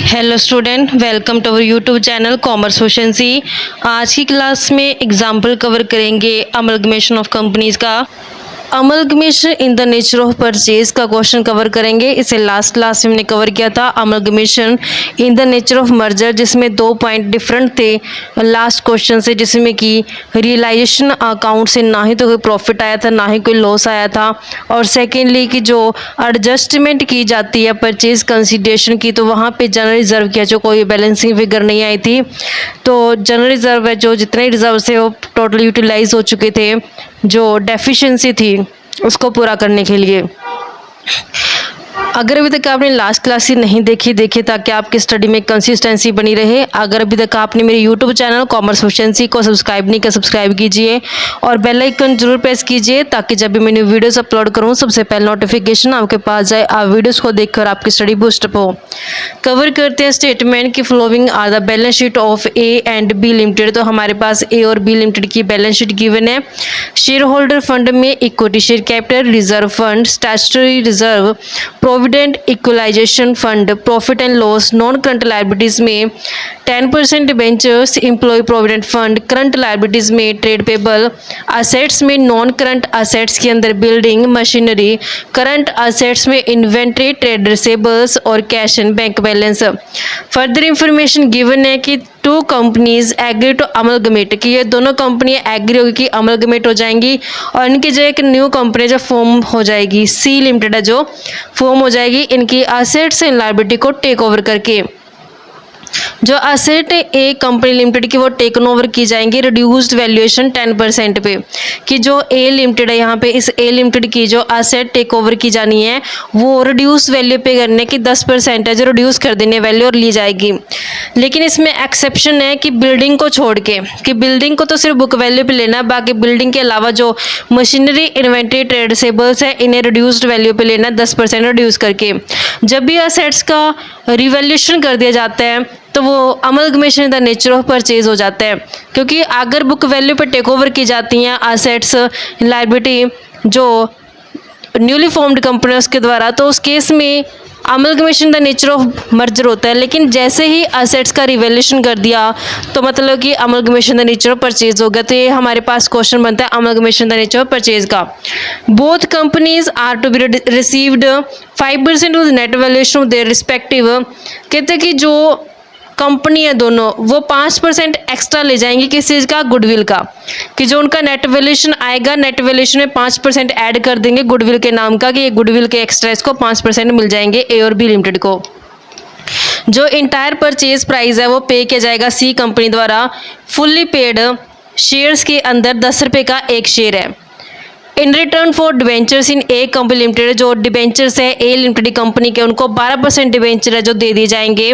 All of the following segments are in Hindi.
Hello student, welcome to our YouTube channel commerce efficiency. आज की क्लास में एग्जाम्पल कवर करेंगे अमलगमेशन ऑफ कंपनीज का। Amalgamation in the nature of purchase का क्वेश्चन कवर करेंगे। इसे लास्ट क्लास में हमने कवर किया था amalgamation in the nature of merger, जिसमें 2 पॉइंट डिफरेंट थे लास्ट क्वेश्चन से, जिसमें कि रियलाइजेशन अकाउंट से ना ही तो कोई प्रॉफिट आया था ना ही कोई लॉस आया था, और सेकेंडली कि जो एडजस्टमेंट की जाती है परचेज कंसिडरेशन की, तो वहाँ पे जनरल रिजर्व किया जो कोई बैलेंसिंग फिगर नहीं आई थी। तो जनरल रिजर्व है जो जितने रिजर्व थे वो टोटल यूटिलाइज हो चुके थे, जो डेफिशिएंसी थी उसको पूरा करने के लिए। अगर अभी तक आपने लास्ट क्लास ही नहीं देखी ताकि आपकी स्टडी में कंसिस्टेंसी बनी रहे। अगर अभी तक आपने मेरे यूट्यूब चैनल कॉमर्स एफिशिएंसी को सब्सक्राइब नहीं किया, सब्सक्राइब कीजिए और बेल आइकन जरूर प्रेस कीजिए ताकि जब भी मैंने वीडियोस अपलोड करूं सबसे पहले नोटिफिकेशन आपके पास जाए, आप वीडियोस को देखकर आपकी स्टडी बूस्टअप हो। कवर करते हैं स्टेटमेंट की following are the balance sheet of A and B limited. तो हमारे पास ए और बी लिमिटेड की बैलेंस शीट गिवन है। शेयर होल्डर फंड में equity share capital, reserve fund, statutory reserve, provident equalisation fund, profit and loss, non current liabilities में 10% debentures, employ provident fund, current liabilities में ट्रेड पेबल, असेट्स में नॉन करंट असेट्स के अंदर बिल्डिंग मशीनरी, करंट असेट्स में इन्वेंट्री, ट्रेड रिसेबल्स और cash and bank balance. Further information given है कि 2 कंपनीज एग्री टू अमलगमेट, कि ये दोनों कंपनियां एग्री होगी कि अमलगमेट हो जाएंगी और इनकी जो एक न्यू कंपनी जो फॉर्म हो जाएगी, सी लिमिटेड है जो फॉर्म हो जाएगी इनकी असेट्स एंड लायबिलिटी को टेक ओवर करके। जो असेट ए कंपनी लिमिटेड की वो टेकन ओवर की जाएंगी रिड्यूस्ड वैल्यूएशन 10% पे, कि जो ए लिमिटेड है यहाँ पे इस ए लिमिटेड की जो असेट टेक ओवर की जानी है वो रिड्यूस वैल्यू पे करने की 10% है जो रिड्यूस कर देने वैल्यू और ली जाएगी। लेकिन इसमें एक्सेप्शन है कि बिल्डिंग को छोड़ के, कि बिल्डिंग को तो सिर्फ बुक वैल्यू पे लेना, बाकी बिल्डिंग के अलावा जो मशीनरी, इन्वेंट्री, ट्रेड रिसेबल्स है इन्हें रिड्यूस्ड वैल्यू पे लेना 10% रिड्यूस करके। जब भी असेट्स का रिवैल्यूएशन कर दिया जाता है तो वो amalgamation in the nature of purchase हो जाता है, क्योंकि अगर बुक वैल्यू पे टेक ओवर की जाती हैं असेट्स, लायबिलिटी जो न्यूली फॉर्म्ड कंपनी उसके द्वारा, तो उस केस में amalgamation the nature of merger होता है। लेकिन जैसे ही असेट्स का रिवैल्यूएशन कर दिया तो मतलब कि amalgamation the nature of purchase हो गया। तो ये हमारे पास क्वेश्चन बनता है amalgamation the nature of purchase का। Both companies are to be received 5% of the net valuation of their respective. कहते हैं कि जो कंपनी है दोनों वो 5% एक्स्ट्रा ले जाएंगी किस चीज़ का, गुडविल का, कि जो उनका नेट वैल्यूएशन आएगा नेट वैल्यूएशन में 5% ऐड कर देंगे गुडविल के नाम का, कि ये गुडविल के एक्स्ट्रा इसको 5% मिल जाएंगे ए और बी लिमिटेड को। जो इंटायर परचेज प्राइस है वो पे किया जाएगा सी कंपनी द्वारा। फुल्ली पेड शेयर्स के अंदर 10 रुपये का एक शेयर है। In return for debentures in A company limited, जो डिबेंचर्स है ए लिमिटेड कंपनी के उनको 12% डिबेंचर है जो दे दिए जाएंगे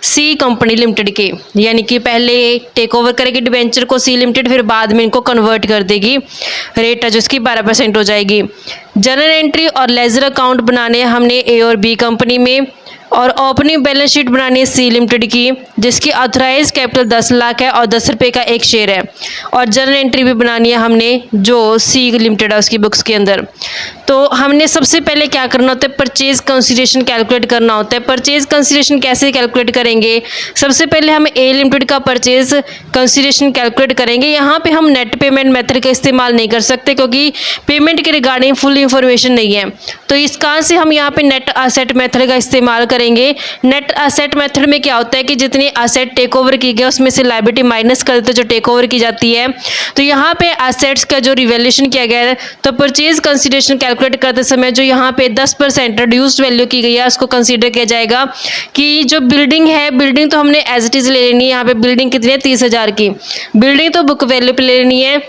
सी कंपनी लिमिटेड के, यानी कि पहले टेक ओवर करेगी डिबेंचर को सी लिमिटेड, फिर बाद में इनको कन्वर्ट कर देगी, रेट है जो इसकी 12% हो जाएगी। जनरल एंट्री और लेजर अकाउंट बनाने हमने ए और बी कंपनी में, और ओपनिंग बैलेंस शीट बनानी है सी लिमिटेड की जिसकी ऑथराइज कैपिटल 10 लाख है और 10 रुपये का एक शेयर है, और जनरल एंट्री भी बनानी है हमने जो सी लिमिटेड है उसकी बुक्स के अंदर। तो हमने सबसे पहले क्या करना होता है, परचेज कंसिडरेशन कैलकुलेट करना होता है। परचेज कंसिडरेशन कैसे कैलकुलेट करेंगे, सबसे पहले हम ए लिमिटेड का परचेज कंसिडरेशन कैलकुलेट करेंगे। यहाँ पे हम नेट पेमेंट मेथड का इस्तेमाल नहीं कर सकते क्योंकि पेमेंट के रिगार्डिंग फुल इंफॉर्मेशन नहीं है, तो इस कारण से हम यहाँ पे नेट असेट मेथड का इस्तेमाल करेंगे। नेट असेट मेथड में क्या होता है कि जितनी असेट टेक ओवर की गई उसमें से लायबिलिटी माइनस कर देते जो टेक ओवर की जाती है। तो यहाँ पे असेट्स का जो रिवैल्यूएशन किया गया है तो परचेज कंसिडरेशन कैलकुलेट करते समय जो यहाँ पे 10% रिड्यूस्ड वैल्यू की गई है उसको कंसीडर किया जाएगा कि जो बिल्डिंग है, बिल्डिंग तो हमने एज इट इज ले लेनी है। यहाँ पे बिल्डिंग कितनी है, 30,000 की बिल्डिंग तो बुक वैल्यू पे ले लेनी है।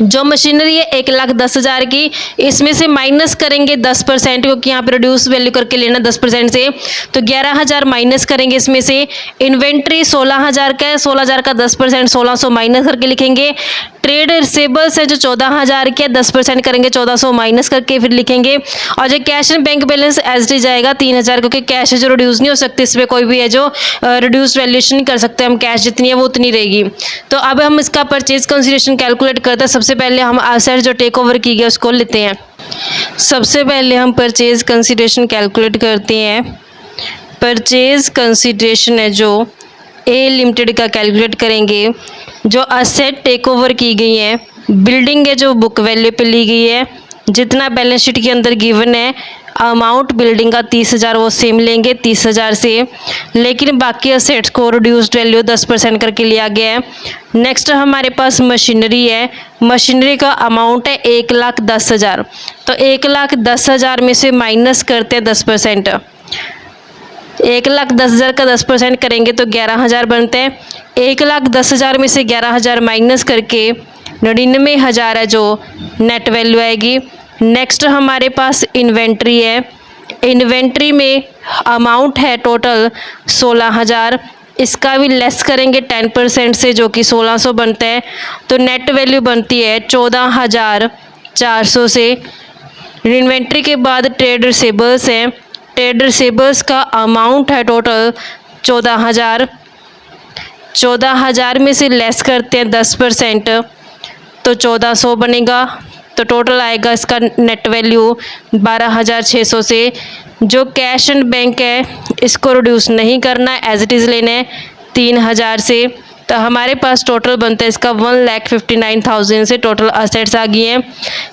जो मशीनरी है 1,10,000 की, इसमें से माइनस करेंगे 10% क्योंकि यहाँ पे रिड्यूस वैल्यू करके लेना 10% से, तो 11,000 माइनस करेंगे इसमें से। इन्वेंट्री 16,000 का है, 16,000 का 10% 1,600 माइनस करके लिखेंगे। ट्रेड रिसेबल्स है जो 14,000 के 10% करेंगे 1,400 माइनस करके फिर लिखेंगे। और जो cash and bank balance as डी जाएगा 3,000 क्योंकि कैश है जो रिड्यूस नहीं हो सकती, इसमें कोई भी है जो रिड्यूस वैल्यूएशन नहीं कर सकते हम, कैश जितनी है वो उतनी रहेगी। तो अब हम इसका परचेज कंसिडरेशन कैलकुलेट करते हैं। सबसे पहले हम असेट जो टेक ओवर की गई उसको लेते हैं। सबसे पहले हम परचेज कंसिडरेशन कैलकुलेट करते हैं। परचेज कंसिडरेशन है जो ए लिमिटेड का कैलकुलेट करेंगे। जो असेट टेक ओवर की गई है, बिल्डिंग है जो बुक वैल्यू पे ली गई है, जितना बैलेंस शीट के अंदर गिवन है अमाउंट बिल्डिंग का 30,000 वो सेम लेंगे 30,000 से, लेकिन बाकी असेट्स को रिड्यूस्ड वैल्यू 10% करके लिया गया है। नेक्स्ट हमारे पास मशीनरी है, मशीनरी का अमाउंट है 1,10,000, तो 1,10,000 में से माइनस करते हैं 10%। 1,10,000 का 10% करेंगे तो 11,000 बनते हैं। 1,10,000 में से 11,000 माइनस करके 99,000 है जो नेट वैल्यू आएगी। नेक्स्ट हमारे पास इन्वेंट्री है, इन्वेंट्री में अमाउंट है टोटल 16,000, इसका भी लेस करेंगे 10% से जो कि 1,600 बनता है, तो नेट वैल्यू बनती है 14,400 से। इन्वेंट्री के बाद ट्रेड रिसीवेबल्स हैं, ट्रेड रिसीवेबल्स का अमाउंट है टोटल 14,000, 14,000 में से लेस करते हैं 10% तो 1,400 बनेगा, तो टोटल आएगा इसका नेट वैल्यू 12,600 से। जो कैश एंड बैंक है इसको रिड्यूस नहीं करना है, एज इट इज़ लेना है 3,000 से, तो हमारे पास टोटल बनता है इसका 1,59,000 से टोटल असेट्स आ गई हैं।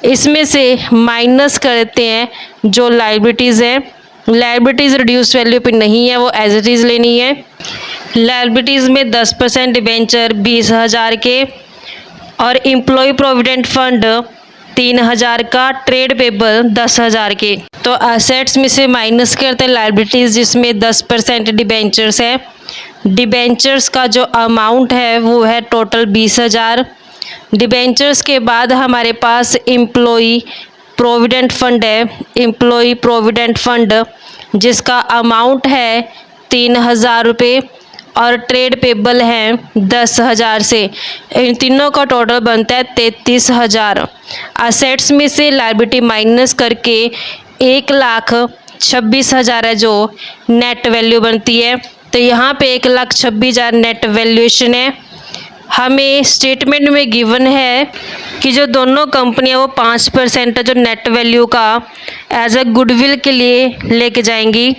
इसमें से माइनस करते हैं जो लाइबिलिटीज़ हैं, लाइबिलिटीज़ रिड्यूस वैल्यू पे नहीं है, वो एज इट इज़ लेनी है। लाइबिलिटीज़ में 10% डिबेंचर 20,000 के और एम्प्लॉय प्रोविडेंट फंड 3,000 का, ट्रेड पेबल 10,000 के। तो असेट्स में से माइनस करते हैं लाइबिलिटीज़ जिसमें 10% डिबेंचर्स है। डिबेंचर्स का जो अमाउंट है वो है टोटल 20,000। डिबेंचर्स के बाद हमारे पास एम्प्लॉय प्रोविडेंट फंड है, एम्प्लॉय प्रोविडेंट फंड जिसका अमाउंट है 3,000 रुपये और ट्रेड पेबल है 10,000 से। इन तीनों का टोटल बनता है 33,000। असेट्स में से लायबिलिटी माइनस करके 1,26,000 है जो नेट वैल्यू बनती है, तो यहाँ पे 1,26,000 नेट वैल्यूएशन है। हमें स्टेटमेंट में गिवन है कि जो दोनों कंपनियां वो 5% जो नेट वैल्यू का एज अ गुडविल के लिए लेके जाएंगी।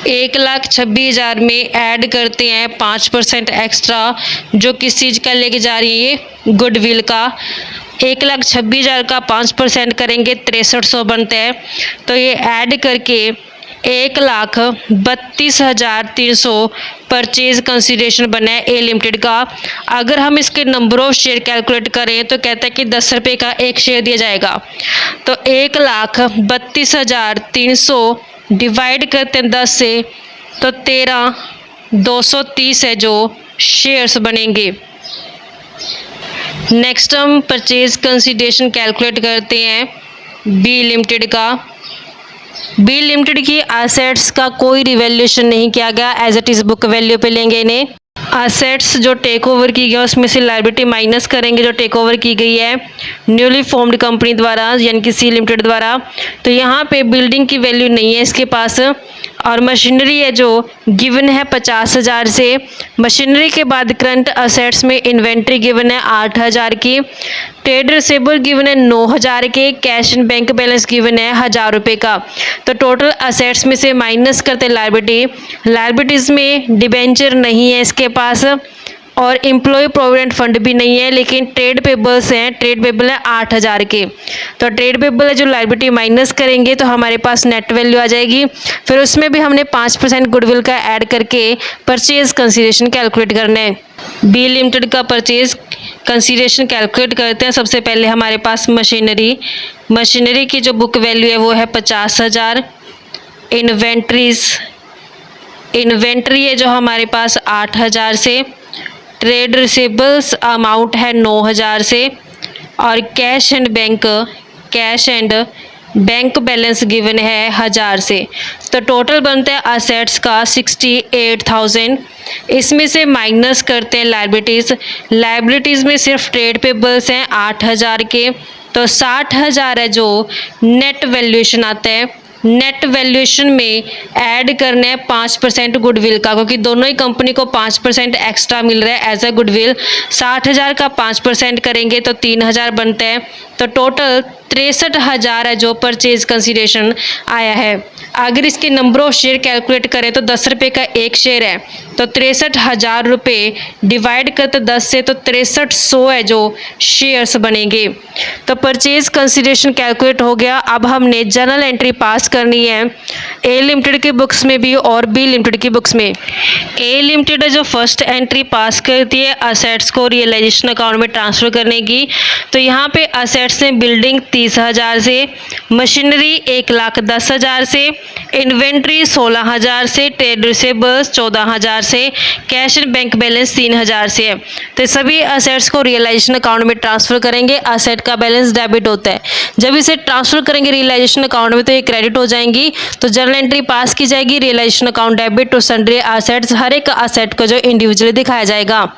1,26,000 में ऐड करते हैं 5% एक्स्ट्रा जो किस चीज़ का लेके जा रही है, ये गुडविल का। 1,26,000 का 5% करेंगे 6300 बनता है, तो ये ऐड करके 1,32,300 परचेज कंसीडरेशन बना है ए लिमिटेड का। अगर हम इसके नंबर ऑफ शेयर कैलकुलेट करें तो कहता है कि 10 रुपये का एक शेयर दिया जाएगा, तो 1,32,300 डिवाइड करते हैं 10 से तो 13,230 है जो शेयर्स बनेंगे। नेक्स्ट हम परचेज कंसीडरेशन कैलकुलेट करते हैं बी लिमिटेड का। बी लिमिटेड की एसेट्स का कोई रिवैल्यूएशन नहीं किया गया, as it is book value पे लेंगे इन्हें। एसेट्स जो टेक ओवर की गई है उसमें से लायबिलिटी माइनस करेंगे जो टेक ओवर की गई है न्यूली फॉर्म्ड कंपनी द्वारा यानी कि सी लिमिटेड द्वारा, तो यहाँ पे बिल्डिंग की वैल्यू नहीं है इसके पास। और मशीनरी है जो गिवन है 50,000 से। मशीनरी के बाद करंट असेट्स में इन्वेंट्री गिवन है 8,000 की, ट्रेड रिसीवेबल गिवन है 9,000 के, cash and bank balance given है 1,000 रुपये का। तो टोटल असेट्स में से माइनस करते लायबिलिटी, लायबिलिटीज़ में डिबेंचर नहीं है इसके पास और एम्प्लॉय प्रोविडेंट फंड भी नहीं है, लेकिन ट्रेड पेबल्स हैं, ट्रेड पेबल है 8,000 के। तो ट्रेड पेबल है जो लायबिलिटी माइनस करेंगे तो हमारे पास नेट वैल्यू आ जाएगी। फिर उसमें भी हमने 5% गुडविल का ऐड करके परचेज कंसीडरेशन कैलकुलेट करना है। बी लिमिटेड का परचेज कंसीडरेशन कैलकुलेट करते हैं। सबसे पहले हमारे पास मशीनरी, मशीनरी की जो बुक वैल्यू है वो है 50,000। इन्वेंट्री है जो हमारे पास 8,000 से, ट्रेड रिसीवेबल्स अमाउंट है 9,000 से और cash and bank balance given है 1,000 से। तो टोटल बनता है असेट्स का 68,000। इसमें से माइनस करते हैं लायबिलिटीज़, लायबिलिटीज़ में सिर्फ ट्रेड पेबल्स हैं 8,000 के, तो 60,000 है जो नेट वैल्यूएशन आता है। नेट वैल्यूएशन में ऐड करना है 5% गुडविल का, क्योंकि दोनों ही कंपनी को 5% एक्स्ट्रा मिल रहा है एज अ गुडविल। 60,000 का 5% करेंगे तो 3,000 बनता है, तो टोटल 63,000 है जो परचेज कंसीडरेशन आया है। अगर इसके नंबर ऑफ शेयर कैलकुलेट करें तो 10 रुपये का एक शेयर है, तो 63,000 रुपये डिवाइड करते 10 से तो 6300 है जो शेयर्स बनेंगे। तो परचेज कंसीडरेशन कैलकुलेट हो गया। अब हमने जर्नल एंट्री पास करनी है ए लिमिटेड की बुक्स में भी और बी लिमिटेड की बुक्स में। ए लिमिटेड जो फर्स्ट एंट्री पास करती है असेट्स को रियलाइजेशन अकाउंट में ट्रांसफ़र करने की, तो यहाँ पे असेट्स हैं बिल्डिंग 30,000 से, मशीनरी 1,10,000 से, इन्वेंट्री 16,000 से, ट्रेड रिसीवेबल्स 14,000 से, कैश एंड बैंक बैलेंस 3,000 से है। तो सभी असेट्स को रियलाइजेशन अकाउंट में ट्रांसफ़र करेंगे। असेट का बैलेंस डेबिट होता है, जब इसे ट्रांसफ़र करेंगे रियलाइजेशन अकाउंट में तो ये क्रेडिट हो जाएंगी। तो जर्नल एंट्री पास की जाएगी, realisation account debit to sundry assets, हर एक असेट को जो इंडिविजुअली दिखाया जाएगा।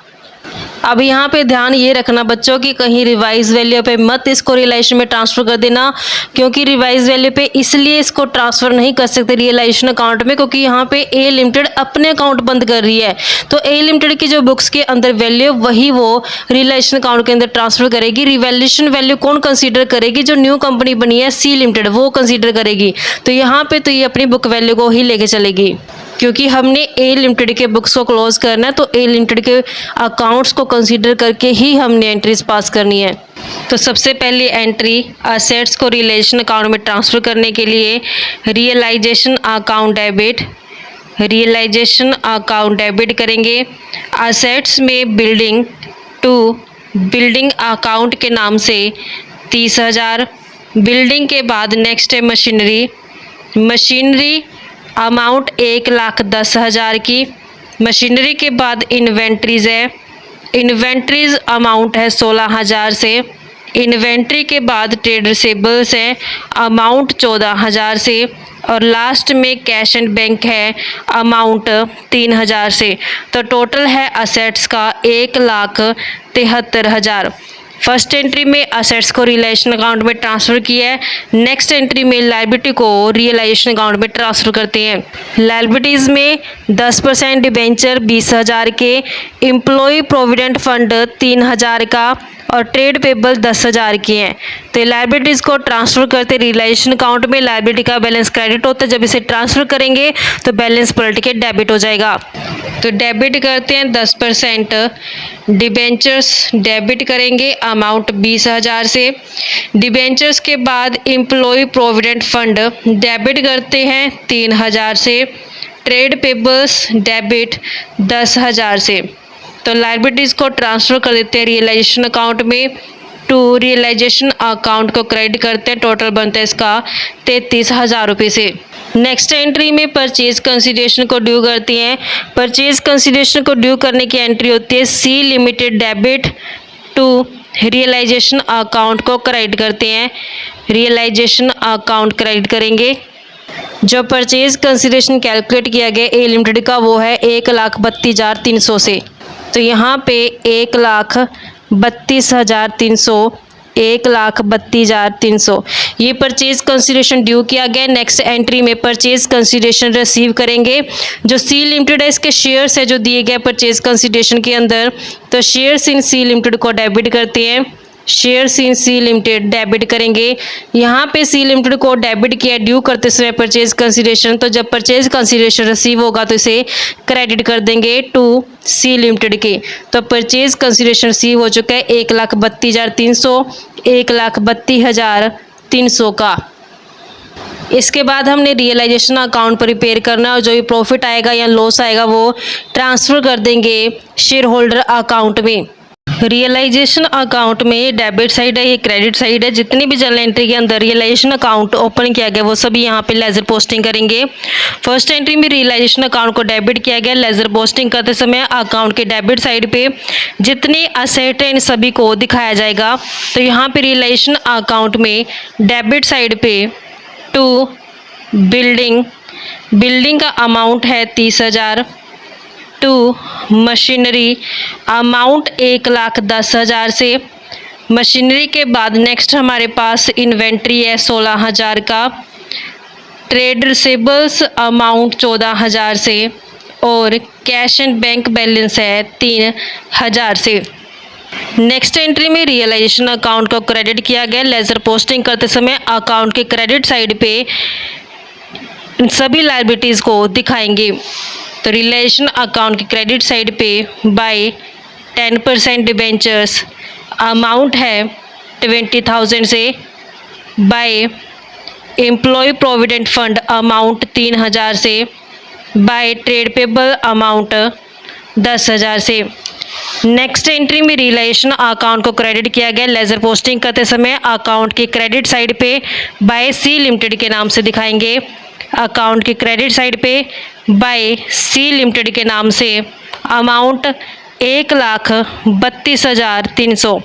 अब यहाँ पे ध्यान ये रखना बच्चों कि कहीं रिवाइज वैल्यू पे मत इसको रियलाइजेशन में ट्रांसफ़र कर देना, क्योंकि रिवाइज वैल्यू पे इसलिए इसको ट्रांसफ़र नहीं कर सकते रियलाइजेशन अकाउंट में, क्योंकि यहाँ पे ए लिमिटेड अपने अकाउंट बंद कर रही है। तो ए लिमिटेड की जो बुक्स के अंदर वैल्यू वही वो रियलाइजेशन अकाउंट के अंदर ट्रांसफ़र करेगी। रिवैल्यूएशन वैल्यू कौन कंसीडर करेगी? जो न्यू कंपनी बनी है सी लिमिटेड, वो कंसीडर करेगी। तो यहाँ पे तो ये अपनी बुक वैल्यू को ही लेके चलेगी, क्योंकि हमने ए लिमिटेड के बुक्स को क्लोज करना है, तो ए लिमिटेड के अकाउंट्स को कंसीडर करके ही हमने एंट्रीज पास करनी है। तो सबसे पहली एंट्री असेट्स को रियलाइजेशन अकाउंट में ट्रांसफ़र करने के लिए realisation account debit, realisation account debit करेंगे। असेट्स में बिल्डिंग टू बिल्डिंग अकाउंट के नाम से 30,000, बिल्डिंग के बाद नेक्स्ट है मशीनरी, मशीनरी अमाउंट 1,10,000 की, मशीनरी के बाद इन्वेंट्रीज़ है, इन्वेंट्रीज़ अमाउंट है 16,000 से, इन्वेंट्री के बाद ट्रेड रिसीवेबल्स है अमाउंट 14,000 से, और लास्ट में कैश एंड बैंक है अमाउंट 3,000 से। तो टोटल है असेट्स का 1,73,000। फर्स्ट एंट्री में असेट्स को रियलाइजेशन अकाउंट में ट्रांसफ़र किया है। नेक्स्ट एंट्री में लायबिलिटी को रियलाइजेशन अकाउंट में ट्रांसफ़र करते हैं। लायबिलिटीज़ में 10% डिबेंचर 20,000 के, एम्प्लॉय प्रोविडेंट फंड 3,000 का, और ट्रेड पेबल 10,000 की हैं। तो लायबिलिटीज़ को ट्रांसफ़र करते रियलाइजेशन अकाउंट में, लायबिलिटी का बैलेंस क्रेडिट होता है, जब इसे ट्रांसफ़र करेंगे तो बैलेंस पलट के डेबिट हो जाएगा। तो डेबिट करते हैं 10%, डिबेंचर्स डेबिट करेंगे अमाउंट 20,000 से, डिबेंचर्स के बाद एम्प्लॉय प्रोविडेंट फंड डेबिट करते हैं 3,000 से, ट्रेड पेबल्स डेबिट 10,000 से। तो लायबिलिटीज़ को ट्रांसफ़र कर देते हैं रियलाइजेशन अकाउंट में, टू रियलाइजेशन अकाउंट को क्रेडिट करते हैं, टोटल बनता है इसका 33,000 रुपये से। नेक्स्ट एंट्री में परचेज कंसीडरेशन को ड्यू करती हैं। परचेज कंसीडरेशन को ड्यू करने की एंट्री होती है C limited debit to realisation account को क्रेडिट करते हैं, रियलाइजेशन अकाउंट क्रेडिट करेंगे। जो परचेज कंसीडरेशन कैलकुलेट किया गया ए लिमिटेड का वो है 1,32,300 से। तो यहाँ पे 1,32,300, 1,32,300 ये परचेज कंसीडरेशन ड्यू किया गया। नेक्स्ट एंट्री में परचेज कंसीडरेशन रिसीव करेंगे। जो सी लिमिटेड है इसके शेयर्स है जो दिए गए परचेज कंसीडरेशन के अंदर, तो शेयर्स इन सी लिमिटेड को डेबिट करते हैं, shares in C limited debit करेंगे। यहाँ पे सी लिमिटेड को डेबिट किया ड्यू करते समय परचेज कंसीडरेशन, तो जब परचेज कंसीडरेशन रिसीव होगा तो इसे क्रेडिट कर देंगे टू सी लिमिटेड के। तो परचेज कंसीडरेशन रिसीव हो चुका है 1,32,300, 1,32,300 का। इसके बाद हमने रियलाइजेशन अकाउंट प्रिपेयर करना और जो भी प्रॉफिट आएगा या लॉस आएगा वो ट्रांसफ़र कर देंगे शेयर होल्डर अकाउंट में। रियलाइजेशन अकाउंट में डेबिट साइड है, ये क्रेडिट साइड है। जितनी भी जर्नल एंट्री के अंदर रियलाइजेशन अकाउंट ओपन किया गया वो सभी यहाँ पे लेजर पोस्टिंग करेंगे। फर्स्ट एंट्री में रियलाइजेशन अकाउंट को डेबिट किया गया। लेजर पोस्टिंग करते समय अकाउंट के डेबिट साइड पे जितनी असेट है इन सभी को दिखाया जाएगा। तो यहाँ पे रियलाइजेशन अकाउंट में डेबिट साइड पे टू बिल्डिंग का अमाउंट है 30,000, टू मशीनरी अमाउंट 1,10,000 से, मशीनरी के बाद नेक्स्ट हमारे पास इन्वेंट्री है 16,000 का, ट्रेड रिसीवेबल्स अमाउंट 14,000 से और कैश एंड बैंक बैलेंस है 3,000 से। नेक्स्ट एंट्री में रियलाइजेशन अकाउंट को क्रेडिट किया गया। लेजर पोस्टिंग करते समय अकाउंट के क्रेडिट साइड पे सभी लायबिलिटीज़ को दिखाएंगे। तो रियलाइजेशन अकाउंट की क्रेडिट साइड पे बाय 10% डिबेंचर्स अमाउंट है 20,000 से, by employ provident fund amount 3,000 से, बाय ट्रेड पेबल अमाउंट 10,000 से। नेक्स्ट एंट्री में रियलाइजेशन अकाउंट को क्रेडिट किया गया। लेजर पोस्टिंग करते समय अकाउंट के क्रेडिट साइड पे बाय सी लिमिटेड के नाम से दिखाएंगे। अकाउंट के क्रेडिट साइड पे बाय सी लिमिटेड के नाम से अमाउंट 1,32,300।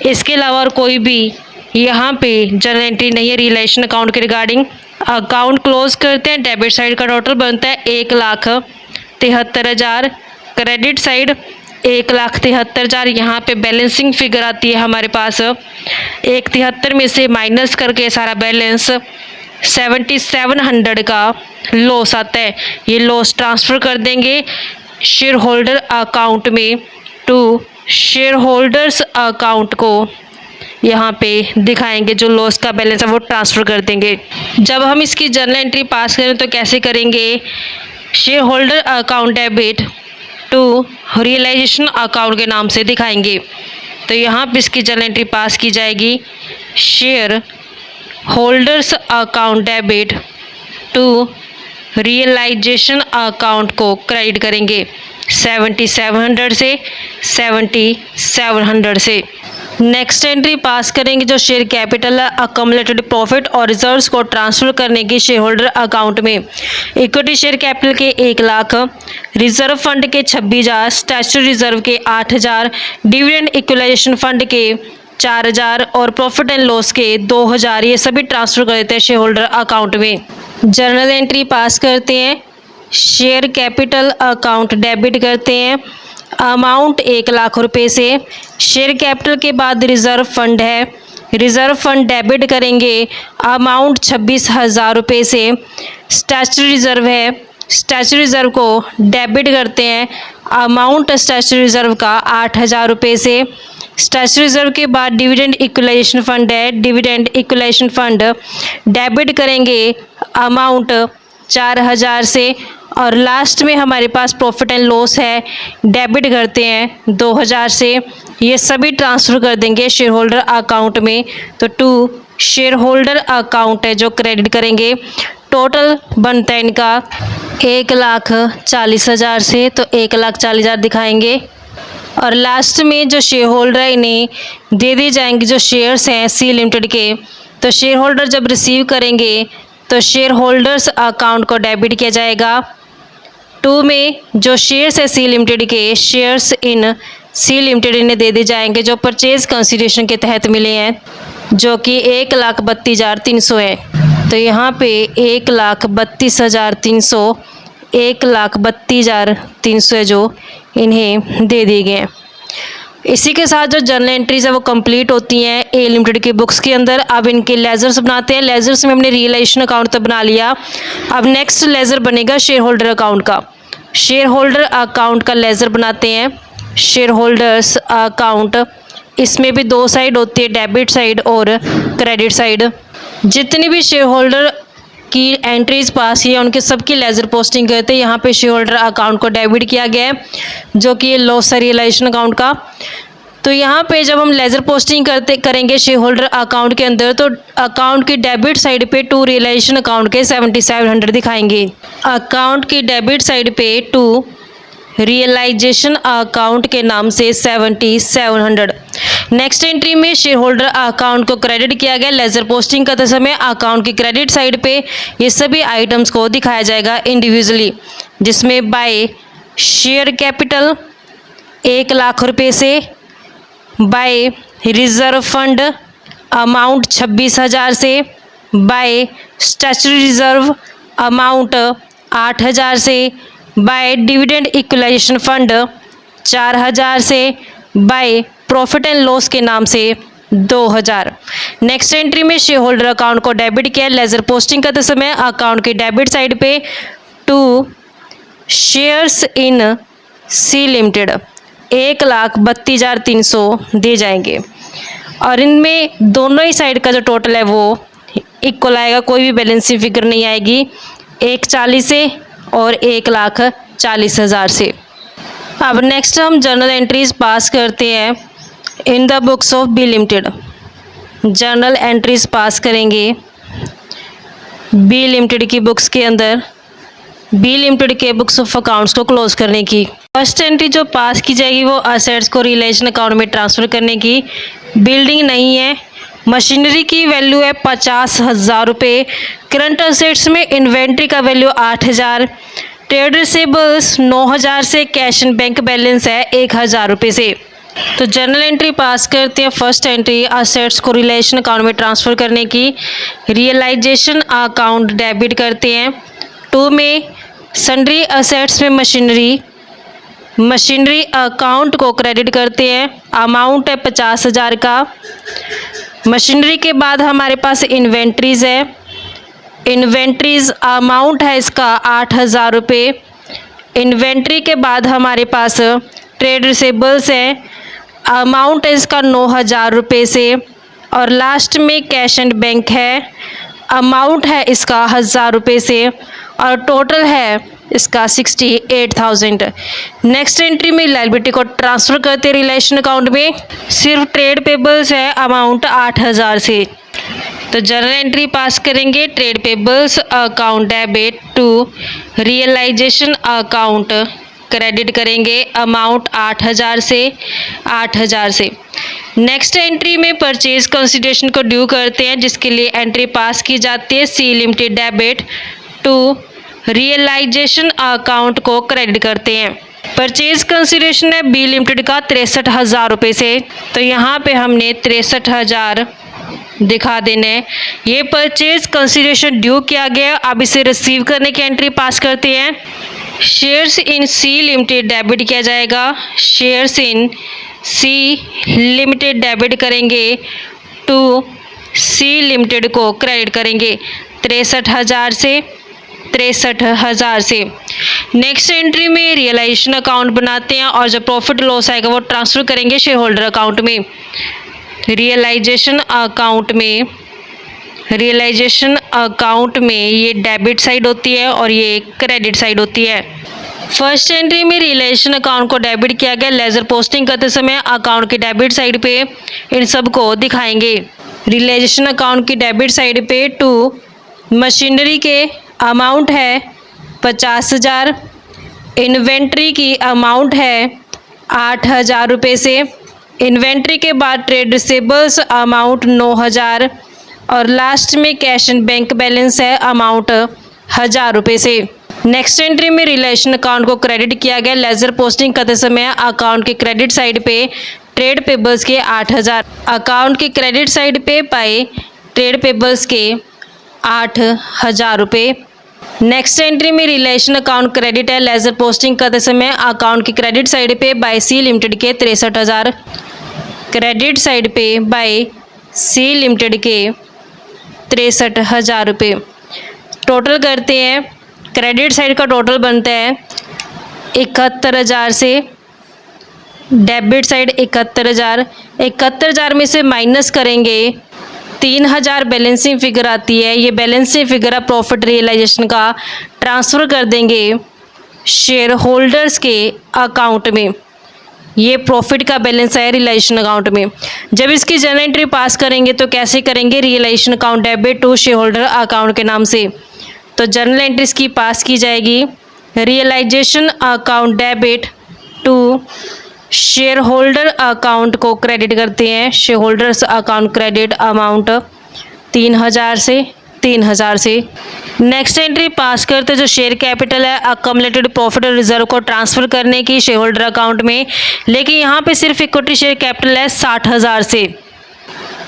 इसके अलावा और कोई भी यहाँ पे जर्नल एंट्री नहीं है रियलाइजेशन अकाउंट के रिगार्डिंग। अकाउंट क्लोज करते हैं, डेबिट साइड का टोटल बनता है 1,73,000, क्रेडिट साइड 1,73,000। यहाँ पे बैलेंसिंग फिगर आती है हमारे पास 1,73 में से माइनस करके सारा बैलेंस 7,700 का लॉस आता है। ये लॉस ट्रांसफ़र कर देंगे शेयर होल्डर अकाउंट में टू शेयर होल्डर्स अकाउंट को यहाँ पे दिखाएंगे। जो लॉस का बैलेंस है वो ट्रांसफ़र कर देंगे। जब हम इसकी जर्नल एंट्री पास करें तो कैसे करेंगे? Share holder account debit to realisation account के नाम से दिखाएंगे। तो यहाँ पे इसकी जर्नल एंट्री पास की जाएगी। Share holders account debit to realisation account को क्रेडिट करेंगे 7,700 से 7,700 से। नेक्स्ट एंट्री पास करेंगे जो शेयर कैपिटल अकमुलेटेड प्रॉफिट और रिजर्व्स को ट्रांसफ़र करने की शेयर होल्डर अकाउंट में। इक्विटी शेयर कैपिटल के 1,00,000, रिजर्व फंड के 26,000, स्टैट्यूटरी रिजर्व के 8,000, डिविडेंड इक्वलाइजेशन फंड के 4,000 और प्रॉफिट एंड लॉस के 2,000 ये सभी ट्रांसफ़र कर देते हैं शेयर होल्डर अकाउंट में। जर्नल एंट्री पास करते हैं। शेयर कैपिटल अकाउंट डेबिट करते हैं अमाउंट 1,00,000 रुपये से। शेयर कैपिटल के बाद रिज़र्व फंड है, रिज़र्व फंड डेबिट करेंगे अमाउंट 26,000 रुपये से। स्टैट्यूटरी रिज़र्व है, स्टैट्यूटरी रिज़र्व को डेबिट करते हैं अमाउंट स्टैट्यूटरी रिज़र्व का 8,000 रुपये से। स्टैट्यूटरी रिज़र्व के बाद डिविडेंड इक्वलाइजेशन फंड है, डिविडेंड इक्वलाइजेशन फंड डेबिट करेंगे अमाउंट 4,000 से। और लास्ट में हमारे पास प्रॉफिट एंड लॉस है, डेबिट करते हैं 2,000 से। ये सभी ट्रांसफ़र कर देंगे शेयर होल्डर अकाउंट में। तो टू शेयर होल्डर अकाउंट है जो क्रेडिट करेंगे। टोटल बनता है इनका 1,40,000 से, तो 1,40,000 दिखाएंगे। और लास्ट में जो शेयर होल्डर है इन्हें दे दी जाएंगे जो शेयर्स हैं सी लिमिटेड के। तो शेयर होल्डर जब रिसीव करेंगे तो शेयर होल्डर्स अकाउंट को डेबिट किया जाएगा। 2 में जो शेयर्स है सी लिमिटेड के, शेयर्स इन सी लिमिटेड इन्हें दे दिए जाएंगे जो परचेज कंसिडरेशन के तहत मिले हैं, जो कि 1,32,300 है। तो यहाँ पे 1,32,300, 1,32,300 है जो इन्हें दे दिए गए। इसी के साथ जो जर्नल एंट्रीज है वो कंप्लीट होती हैं ए लिमिटेड की बुक्स के अंदर। अब इनके लेजर्स बनाते हैं। लेजर्स में हमने रियलाइजेशन अकाउंट तो बना लिया। अब नेक्स्ट लेजर बनेगा शेयर होल्डर अकाउंट का। शेयर होल्डर अकाउंट का लेजर बनाते हैं। शेयर होल्डर्स अकाउंट, इसमें भी 2 साइड होती है, डेबिट साइड और क्रेडिट साइड। जितनी भी शेयर होल्डर की एंट्रीज पास ही है उनके सबकी लेजर पोस्टिंग करते हैं। यहाँ पे शेयर होल्डर अकाउंट को डेबिट किया गया है जो कि ये लॉस है रियलाइजेशन अकाउंट का। तो यहाँ पे जब हम लेजर पोस्टिंग करेंगे शेयर होल्डर अकाउंट के अंदर, तो अकाउंट की डेबिट साइड पे टू रियलाइजेशन अकाउंट के 7,700 दिखाएंगे। अकाउंट की डेबिट साइड पे टू रियलाइजेशन अकाउंट के नाम से 7,700। नेक्स्ट एंट्री में शेयर होल्डर अकाउंट को क्रेडिट किया गया। लेजर पोस्टिंग करते समय अकाउंट की क्रेडिट साइड पे ये सभी आइटम्स को दिखाया जाएगा इंडिविजुअली, जिसमें बाय शेयर कैपिटल 1,00,000 रुपये से, बाय रिजर्व फंड अमाउंट 26,000 से, बाय स्टैट्यूटरी रिजर्व अमाउंट 8,000 से, बाय डिविडेंड इक्वलाइजेशन फंड 4,000 से, बाय प्रॉफिट एंड लॉस के नाम से 2000। नेक्स्ट एंट्री में शेयर होल्डर अकाउंट को डेबिट किया, लेजर पोस्टिंग करते समय अकाउंट की डेबिट साइड पे 2 शेयर्स इन सी लिमिटेड 1,32,300 दिए जाएंगे और इनमें दोनों ही साइड का जो टोटल है वो इक्वल आएगा, कोई भी बैलेंसिंग फिगर नहीं आएगी 1,40,000 से और 1,40,000 से। अब नेक्स्ट हम जर्नल एंट्रीज पास करते हैं in the books of B limited. Journal entries pass करेंगे बी लिमिटेड की बुक्स के अंदर, बी लिमिटेड के बुक्स ऑफ अकाउंट्स को क्लोज करने की। फर्स्ट एंट्री जो पास की जाएगी वो असेट्स को रियलाइजेशन अकाउंट में ट्रांसफ़र करने की। बिल्डिंग नहीं है, मशीनरी की वैल्यू है 50,000 रुपये, करंट असेट्स में इन्वेंट्री का वैल्यू 8,000, ट्रेड रिसीवेबल्स 9,000 से, कैश एंड बैंक बैलेंस है 1,000 रुपये से। तो जर्नल एंट्री पास करते हैं। फर्स्ट एंट्री असेट्स को रियलाइजेशन अकाउंट में ट्रांसफ़र करने की, रियलाइजेशन अकाउंट डेबिट करते हैं। 2 में सन्ड्री असेट्स में मशीनरी अकाउंट को क्रेडिट करते हैं, अमाउंट है 50,000 का। मशीनरी के बाद हमारे पास इन्वेंट्रीज़ है, इन्वेंट्रीज़ अमाउंट है इसका 8,000 रुपये। इन्वेंट्री के बाद हमारे पास ट्रेड रिसीवेबल्स है, अमाउंट है इसका 9,000 रुपये से और लास्ट में कैश एंड बैंक है, अमाउंट है इसका 1,000 रुपये से और टोटल है इसका 68,000। नेक्स्ट एंट्री में लायबिलिटी को ट्रांसफ़र करते हैं रिलेशन अकाउंट में, सिर्फ ट्रेड पेबल्स है, अमाउंट 8,000 से। तो जर्नल एंट्री पास करेंगे, trade payables account debit to realisation account credit करेंगे, अमाउंट 8,000 से। नेक्स्ट एंट्री में परचेज कंसिडरेशन को ड्यू करते हैं, जिसके लिए एंट्री पास की जाती है C limited debit to realisation account को क्रेडिट करते हैं। परचेज कंसिडरेशन है बी लिमिटेड का 63,000 रुपये से, तो यहाँ पे हमने 63,000 दिखा देने। ये परचेज कंसिडरेशन ड्यू किया गया, अब इसे रिसीव करने की एंट्री पास करते हैं। Shares in C limited debit किया जाएगा, shares in C limited debit करेंगे, टू सी लिमिटेड को क्रेडिट करेंगे 63,000 से। नेक्स्ट एंट्री में रियलाइजेशन अकाउंट बनाते हैं और जो प्रॉफिट लॉस आएगा वो ट्रांसफ़र करेंगे शेयर होल्डर अकाउंट में। रियलाइजेशन अकाउंट में ये डेबिट साइड होती है और ये क्रेडिट साइड होती है। फर्स्ट एंट्री में रियलाइजेशन अकाउंट को डेबिट किया गया, लेजर पोस्टिंग करते समय अकाउंट की डेबिट साइड पे इन सब को दिखाएंगे। रियलाइजेशन अकाउंट की डेबिट साइड पे 2 मशीनरी के अमाउंट है 50,000, इन्वेंट्री की अमाउंट है 8,000 रुपये से, इन्वेंट्री के बाद ट्रेड रिसीवेबल्स अमाउंट 9,000 और लास्ट में कैश एंड बैंक बैलेंस है अमाउंट 1,000 रुपये से। नेक्स्ट एंट्री में रिलेशन अकाउंट को क्रेडिट किया गया, लेजर पोस्टिंग करते समय अकाउंट के क्रेडिट साइड पे ट्रेड पेबल्स के 8,000, अकाउंट के क्रेडिट साइड पे पाए ट्रेड पेबल्स के 8,000 रुपये। नेक्स्ट एंट्री में रिलेशन अकाउंट क्रेडिट है, लेजर पोस्टिंग करते समय अकाउंट की क्रेडिट साइड पे बाय सी लिमिटेड के 63,000, क्रेडिट साइड पे बाय सी लिमिटेड के 63,000 रुपये। टोटल करते हैं, क्रेडिट साइड का टोटल बनता है 71,000 से, डेबिट साइड 71,000, 71,000 में से माइनस करेंगे 3,000 बैलेंसिंग फिगर आती है। ये बैलेंसिंग फिगर आप प्रॉफिट रियलाइजेशन का ट्रांसफ़र कर देंगे शेयर होल्डर्स के अकाउंट में। ये प्रॉफिट का बैलेंस है रियलाइजेशन अकाउंट में। जब इसकी जर्नल एंट्री पास करेंगे तो कैसे करेंगे, realisation account debit to share holder account के नाम से। तो जर्नल एंट्रीज की पास की जाएगी, realisation account debit to share holder account को क्रेडिट करते हैं, share holders account credit amount 3,000 से। नेक्स्ट एंट्री पास करते जो शेयर कैपिटल है अकमलेटेड प्रॉफिट और रिजर्व को ट्रांसफ़र करने की शेयर होल्डर अकाउंट में, लेकिन यहाँ पे सिर्फ इक्विटी शेयर कैपिटल है 60,000 से।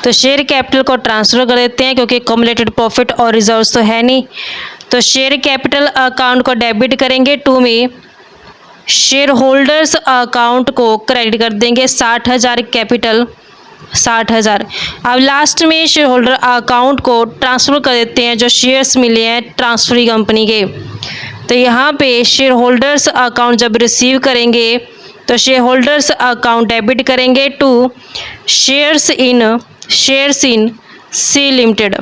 तो शेयर कैपिटल को ट्रांसफ़र कर देते हैं क्योंकि अकमलेटेड प्रॉफिट और रिजर्व्स तो है नहीं। तो शेयर कैपिटल अकाउंट को डेबिट करेंगे, 2 में शेयर होल्डर्स अकाउंट को क्रेडिट कर देंगे 60,000 कैपिटल 60,000। अब लास्ट में शेयर होल्डर अकाउंट को ट्रांसफ़र कर देते हैं जो शेयर्स मिले हैं ट्रांसफरी कंपनी के। तो यहाँ पे शेयर होल्डर्स अकाउंट जब रिसीव करेंगे तो शेयर होल्डर्स अकाउंट डेबिट करेंगे to shares in C limited.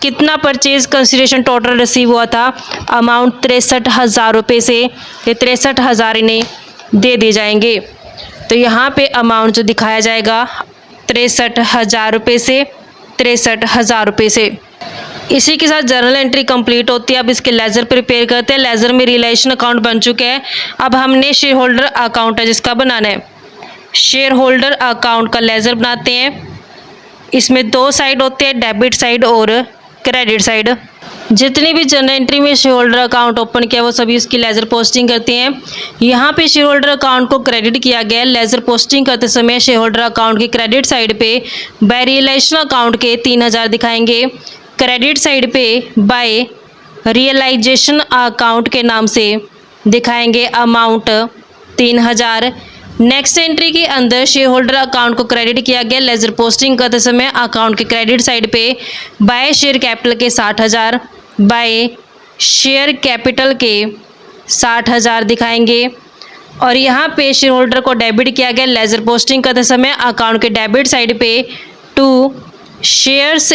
कितना परचेज कंसिडरेशन टोटल रिसीव हुआ था? अमाउंट 63,000 रुपये से ये 63,000 इन्हें दे दिए जाएंगे। तो यहाँ पे अमाउंट जो दिखाया जाएगा 63,000 रुपये से 63,000 रुपये से। इसी के साथ जर्नल एंट्री कंप्लीट होती है। अब इसके लेजर प्रिपेयर करते हैं। लेजर में रिलेशन अकाउंट बन चुके हैं। अब हमने शेयर होल्डर अकाउंट है जिसका बनाना है। शेयर होल्डर अकाउंट का लेजर बनाते हैं। इसमें दो साइड होते हैं, डेबिट साइड और क्रेडिट साइड। जितनी भी जर्नल एंट्री में शेयर होल्डर अकाउंट ओपन किया वो सभी उसकी लेजर पोस्टिंग करते हैं। यहाँ पे शेयर होल्डर अकाउंट को क्रेडिट किया गया। लेजर पोस्टिंग करते समय शेयर होल्डर अकाउंट की क्रेडिट साइड पे बाय रियलाइजेशन अकाउंट के 3,000 दिखाएंगे। क्रेडिट साइड पे बाय रियलाइजेशन अकाउंट के नाम से दिखाएंगे अमाउंट 3,000। नेक्स्ट एंट्री के अंदर शेयर होल्डर अकाउंट को क्रेडिट किया गया। लेजर पोस्टिंग करते समय अकाउंट के क्रेडिट साइड पे बाय शेयर कैपिटल के 60,000 बाय शेयर कैपिटल के 60,000 दिखाएंगे। और यहाँ पे शेयर होल्डर को डेबिट किया गया। लेजर पोस्टिंग करते समय अकाउंट के डेबिट साइड पे to shares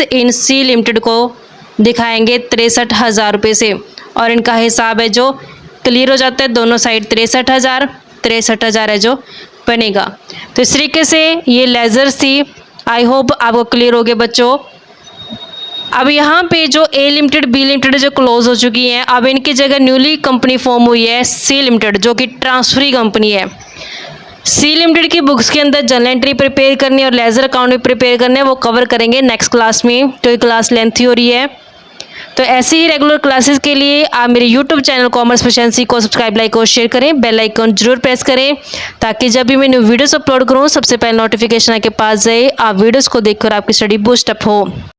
in C limited को दिखाएंगे 63,000 रुपये से। और इनका हिसाब है जो क्लियर हो जाता है, दोनों साइड 63,000 है जो बनेगा। तो इस तरीके से ये लेजर्स थी। आई होप आपको क्लियर हो गया बच्चों। अब यहाँ पे जो ए लिमिटेड बी लिमिटेड जो क्लोज हो चुकी हैं, अब इनकी जगह न्यूली कंपनी फॉर्म हुई है सी लिमिटेड जो कि ट्रांसफरी कंपनी है। सी लिमिटेड की बुक्स के अंदर जर्नल एंट्री प्रिपेयर करनी है और लेजर अकाउंट भी प्रिपेयर करने हैं, वो कवर करेंगे नेक्स्ट क्लास में, तो क्लास लेंथी हो रही है। तो ऐसे ही रेगुलर क्लासेस के लिए आप मेरे यूट्यूब चैनल कॉमर्स प्रोफिशिएंसी को सब्सक्राइब, लाइक और शेयर करें। बेल आइकन जरूर प्रेस करें ताकि जब भी मैं न्यू वीडियोस अपलोड करूं सबसे पहले नोटिफिकेशन आपके पास जाए, आप वीडियोस को देखकर आपकी स्टडी बूस्ट अप हो।